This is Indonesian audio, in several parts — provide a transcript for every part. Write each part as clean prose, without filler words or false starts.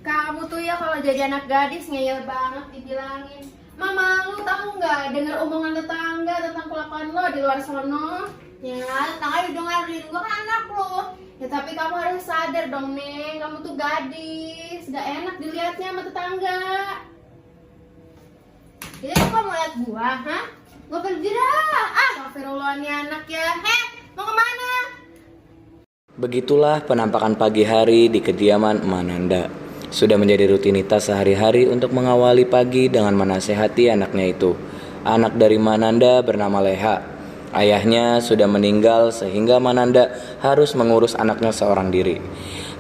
Kamu tuh ya kalau jadi anak gadis ngeyel banget dibilangin. Mama lu tahu nggak denger omongan tetangga tentang kelakuan lo di luar sono? Ya, tetangga dengerin, gua kan anak lo. Ya tapi kamu harus sadar dong, Neng, kamu tuh gadis, gak enak dilihatnya sama tetangga. Jadi kamu mau lihat gua, hah? Gua pergi dah. Astagfirullah nih anak ya. Mau kemana? Begitulah penampakan pagi hari di kediaman Emak Nanda. Sudah menjadi rutinitas sehari-hari untuk mengawali pagi dengan menasehati anaknya itu. Anak dari Emak Nanda bernama Leha. Ayahnya sudah meninggal sehingga Emak Nanda harus mengurus anaknya seorang diri.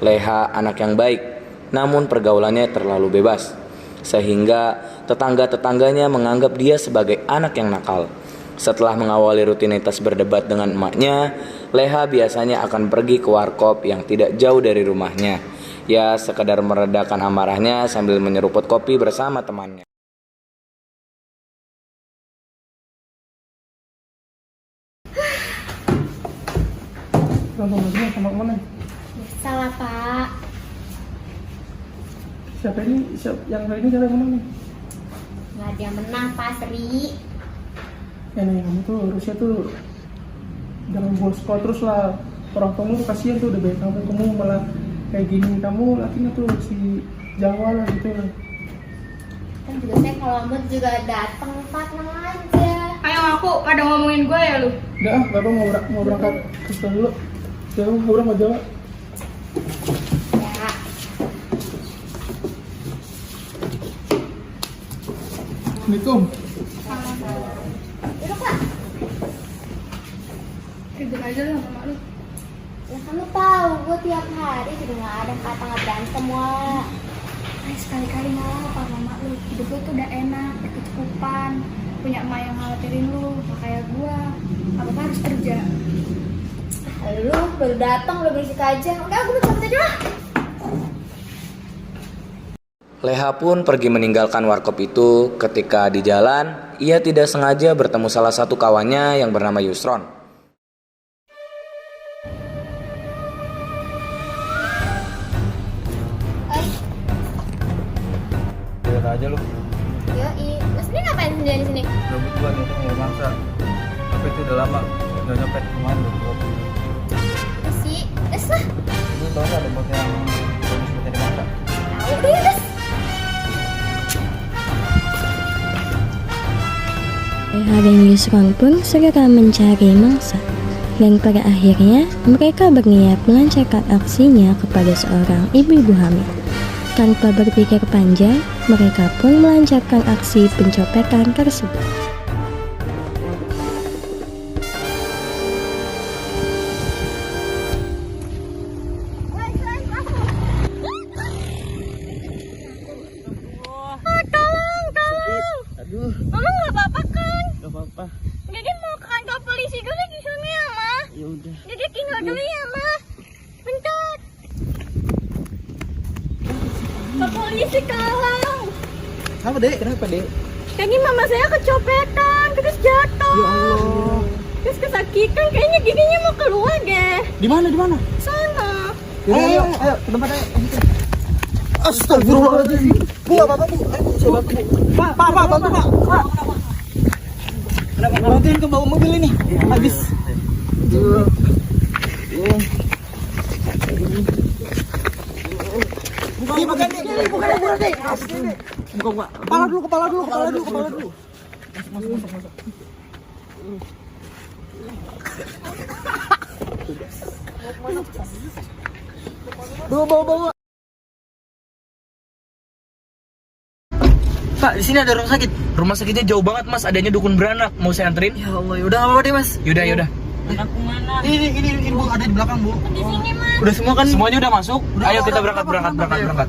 Leha anak yang baik, namun pergaulannya terlalu bebas, sehingga tetangga-tetangganya menganggap dia sebagai anak yang nakal. Setelah mengawali rutinitas berdebat dengan emaknya, Leha biasanya akan pergi ke warkop yang tidak jauh dari rumahnya. Ya, sekedar meredakan amarahnya sambil menyeruput kopi bersama temannya. Sama mana? Salah, Pak. Siapa ini? Yang hari ini siapa yang menang nih? Nggak ada yang menang, Pak Sri. Ya nih, kamu tuh harusnya tuh jangan bolos sekolah terus lah. Orang kamu tuh kasihan tuh udah banyak kamu malah kayak gini. Kamu lakinya tuh si Jawa lah gitu lah. Kan juga saya kalau mood juga datang, Pak, tenang aja. Ayo aku pada ngomongin gue ya lu. Udah ah, Bapak mau berangkat ke sekolah dulu. Jawa, udah mau Jawa. Ya. Assalamualaikum. Duduk, Pak. Ribet aja lah sama lu. Ya kan lu tahu, gue tiap hari juga nggak ada kata nggak berantem, Wak. Sekali-kali ngalah apa mama lu. Hidup lu tuh udah enak, berkecukupan, punya emak yang khawatirin lu, gak kayak gua. Apa harus kerja. Lu baru datang udah berisik aja. Udah, gue cabut aja lah. Leha pun pergi meninggalkan warkop itu. Ketika di jalan, ia tidak sengaja bertemu salah satu kawannya yang bernama Yusron. Biar aja lu. Yoi, mas ini ngapain sendirian di sini? Gabut gua nih mau mangsa. Tapi itu udah lama nggak nyopet kemarin udah 20. Isi, es lah. Lu tau nggak ada bot yang bonus mencari mangsa? Tahu udah ya, es. Leha dan Yusron pun segera mencari mangsa, dan pada akhirnya mereka berniat melancarkan aksinya kepada seorang ibu-ibu hamil. Tanpa berpikir panjang, mereka pun melancarkan aksi pencopetan tersebut. Aduh, Mama gak apa-apa kan? gak apa-apa. Jadi mau ke kantor polisi dulu di sini ya, Ma. Ya udah. Jadi tinggal dulu ya, Ma. Bentar. Ke polisi kalau. Apa dek? Kenapa dek? Tadi mama saya kecopetan, terus jatuh. Ya Allah. Terus kesakitan, kayaknya giginya mau keluar deh. Di mana? Di mana? Sana. Ayo, ke tempat ayo. Astagfirullahaladzim. Bu, apa-apa bu? Siapa bu? Pak, bantu pak. Kenapa? Bantuin ke bawa mobil ini. Habis. Bukan dek. Buka. Kepala dulu. Masuk. Bawa. Pak, di sini ada rumah sakit. Rumah sakitnya jauh banget, Mas. Adanya dukun beranak. Mau saya anterin? Ya Allah, yaudah nggak apa-apa deh mas. Yaudah. Ini bu, ada di belakang bu. Di sini, Ma. Udah semua kan? Semuanya udah masuk? Ayo kita berangkat.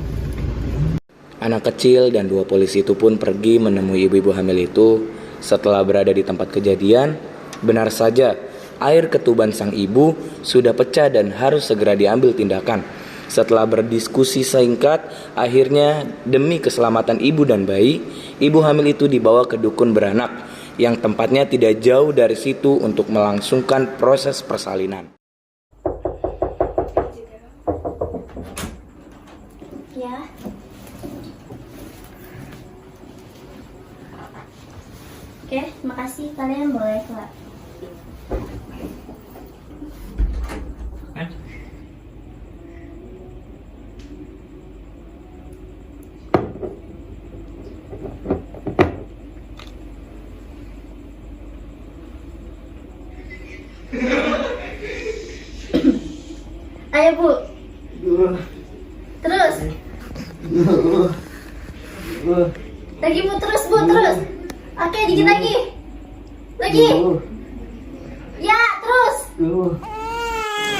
Anak kecil dan 2 polisi itu pun pergi menemui ibu-ibu hamil itu. Setelah berada di tempat kejadian, benar saja air ketuban sang ibu sudah pecah dan harus segera diambil tindakan. Setelah berdiskusi singkat, akhirnya demi keselamatan ibu dan bayi, ibu hamil itu dibawa ke dukun beranak yang tempatnya tidak jauh dari situ untuk melangsungkan proses persalinan. Ya, Oke, makasih. Kalian boleh keluar. Ayo Bu. Terus. Lagi Bu, terus Bu, terus. Oke, dikit lagi. Lagi. Ya, terus.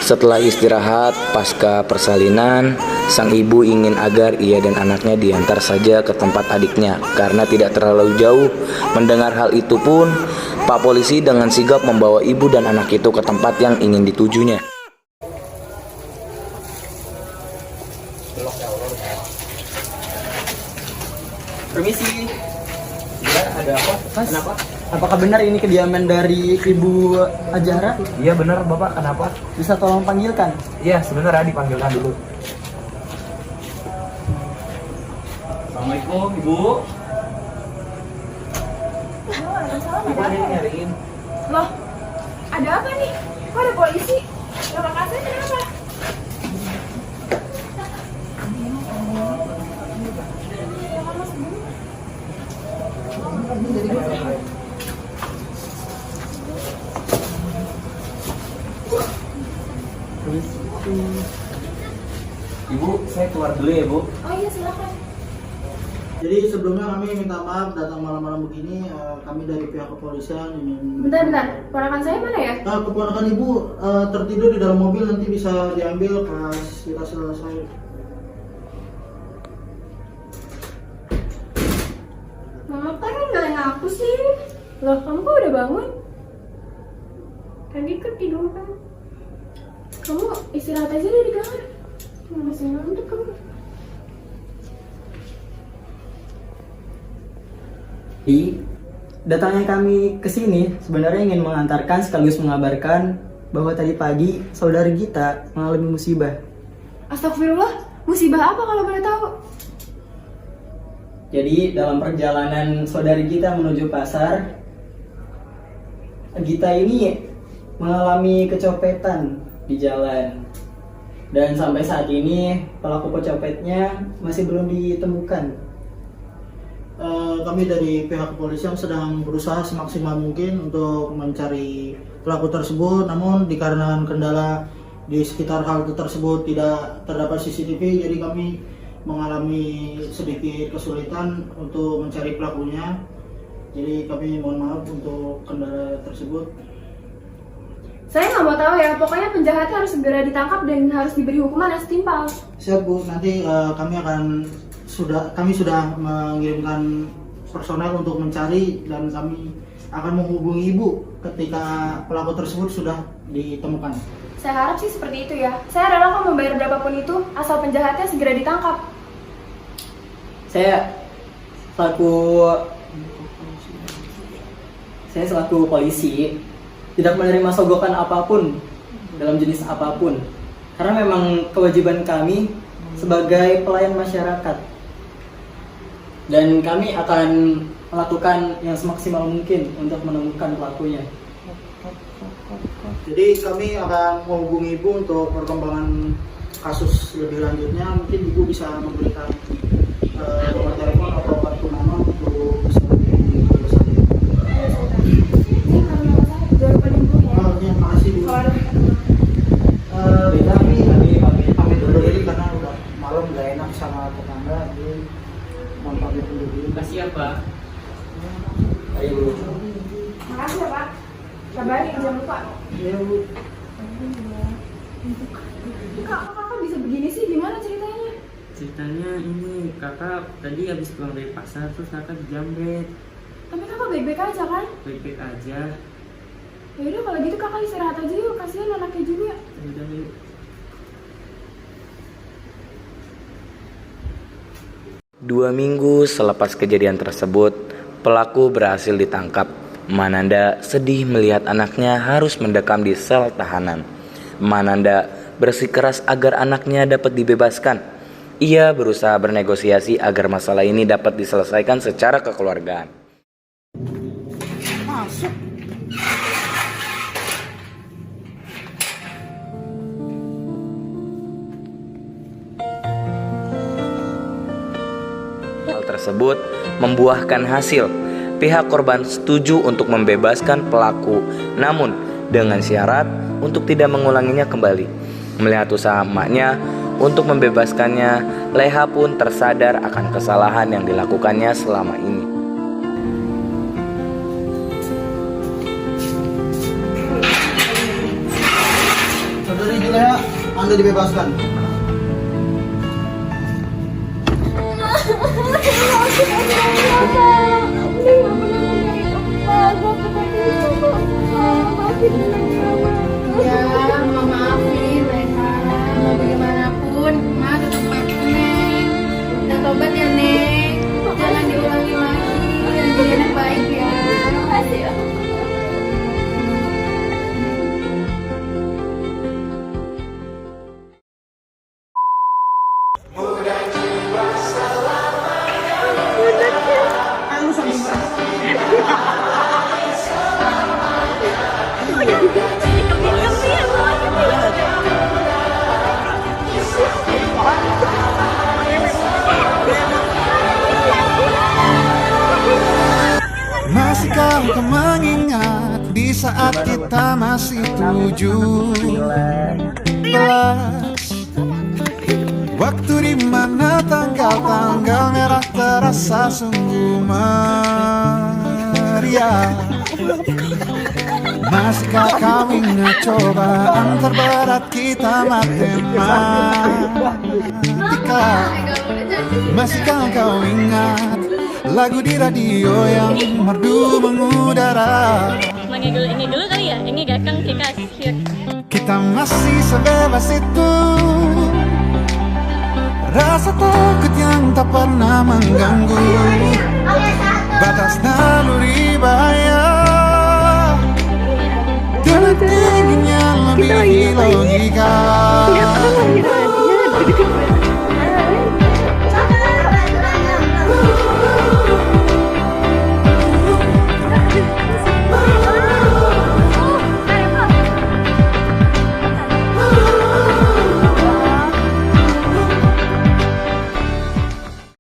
Setelah istirahat pasca persalinan, sang ibu ingin agar ia dan anaknya diantar saja ke tempat adiknya karena tidak terlalu jauh. Mendengar hal itu pun, Pak Polisi dengan sigap membawa ibu dan anak itu ke tempat yang ingin ditujunya. Permisi. Iya, ada apa? Mas, kenapa? Apakah benar ini kediaman dari Ibu Ajara? Iya benar Bapak, kenapa? Bisa tolong panggilkan? Iya sebenarnya dipanggilkan dulu. Assalamualaikum Ibu. Ibu ini nyariin. Loh, ada apa nih? Kok ada polisi? Bapak kasih kenapa? Ibu, saya keluar dulu ya Bu. Oh iya, silakan. Jadi sebelumnya kami minta maaf datang malam-malam begini. Kami dari pihak kepolisian ingin. Bentar. Ponakan saya mana ya? Keponakan ibu tertidur di dalam mobil, nanti bisa diambil pas kita selesai. Mama kan ninggalin aku sih. Loh, kamu kok udah bangun? Tadi ketiduran. Kamu istirahat aja deh di kamar. Masih ngantuk kamu. Datangnya kami ke sini sebenarnya ingin mengantarkan sekaligus mengabarkan bahwa tadi pagi saudari kita mengalami musibah. Astagfirullah, musibah apa kalau boleh tahu? Jadi dalam perjalanan saudari kita menuju pasar, Gita ini mengalami kecopetan di jalan. Dan sampai saat ini pelaku pecopetnya masih belum ditemukan. Kami dari pihak kepolisian sedang berusaha semaksimal mungkin untuk mencari pelaku tersebut, namun dikarenakan kendala di sekitar halte tersebut tidak terdapat CCTV, jadi kami mengalami sedikit kesulitan untuk mencari pelakunya. Jadi kami mohon maaf untuk kendala tersebut. Saya nggak mau tahu ya, pokoknya penjahatnya harus segera ditangkap dan harus diberi hukuman yang setimpal. Siap Bu, nanti kami sudah mengirimkan personel untuk mencari dan kami akan menghubungi Ibu ketika pelaku tersebut sudah ditemukan. Saya harap sih seperti itu ya. Saya rela kok membayar berapapun itu, asal penjahatnya segera ditangkap. Saya selaku polisi tidak menerima sogokan apapun dalam jenis apapun, karena memang kewajiban kami sebagai pelayan masyarakat, dan kami akan melakukan yang semaksimal mungkin untuk menemukan pelakunya. Jadi kami akan menghubungi Ibu untuk perkembangan kasus lebih lanjutnya. Mungkin Ibu bisa memberikan nomor telepon atau kartu nama untuk bisa Terima kasih Bu. Kami dulu diri karena udah malam gak enak sama tetangga, jadi mohon pamit dulu. Kasih ya Pak. Ayo Bu. Makasih ya Pak. Kabarin jangan lupa. Iya Bu. Kakak bisa begini sih, gimana ceritanya? Ceritanya ini kakak tadi habis pulang dari pasar terus kakak dijamret. Tapi kakak baik-baik aja kan? Baik-baik aja. Ya udah kalau gitu kakak istirahat aja yuk, kasihan anaknya juga. Ya udah yuk. Dua minggu selepas kejadian tersebut, pelaku berhasil ditangkap. Mananda sedih melihat anaknya harus mendekam di sel tahanan. Mananda bersikeras agar anaknya dapat dibebaskan. Ia berusaha bernegosiasi agar masalah ini dapat diselesaikan secara kekeluargaan. Hal tersebut membuahkan hasil. Pihak korban setuju untuk membebaskan pelaku, namun dengan syarat untuk tidak mengulanginya kembali. Melihat usaha emaknya untuk membebaskannya, Leha pun tersadar akan kesalahan yang dilakukannya selama ini. Saudari Juleha, Anda dibebaskan. Ya, Mama maafin Leha. Mau bagaimanapun, Ma tetap mati, Neng. Dan tobat ya, Neng. Jangan diulangi lagi. Dan jadi anak baik ya. Makasih ya. Masihkah kau mengingat di saat kita masih 17? Waktu di mana tanggal-tanggal merah terasa sungguh meriah. Masihkah kau ingat cobaan terberat kita matematika? Masihkah kau ingat lagu di radio yang merdu mengudara? Ini dulu kali ya, ini gakang kekasih. Kita masih sebebas itu, rasa takut yang tak pernah mengganggu, batas naluri bahaya, dan tingginya lebih logika.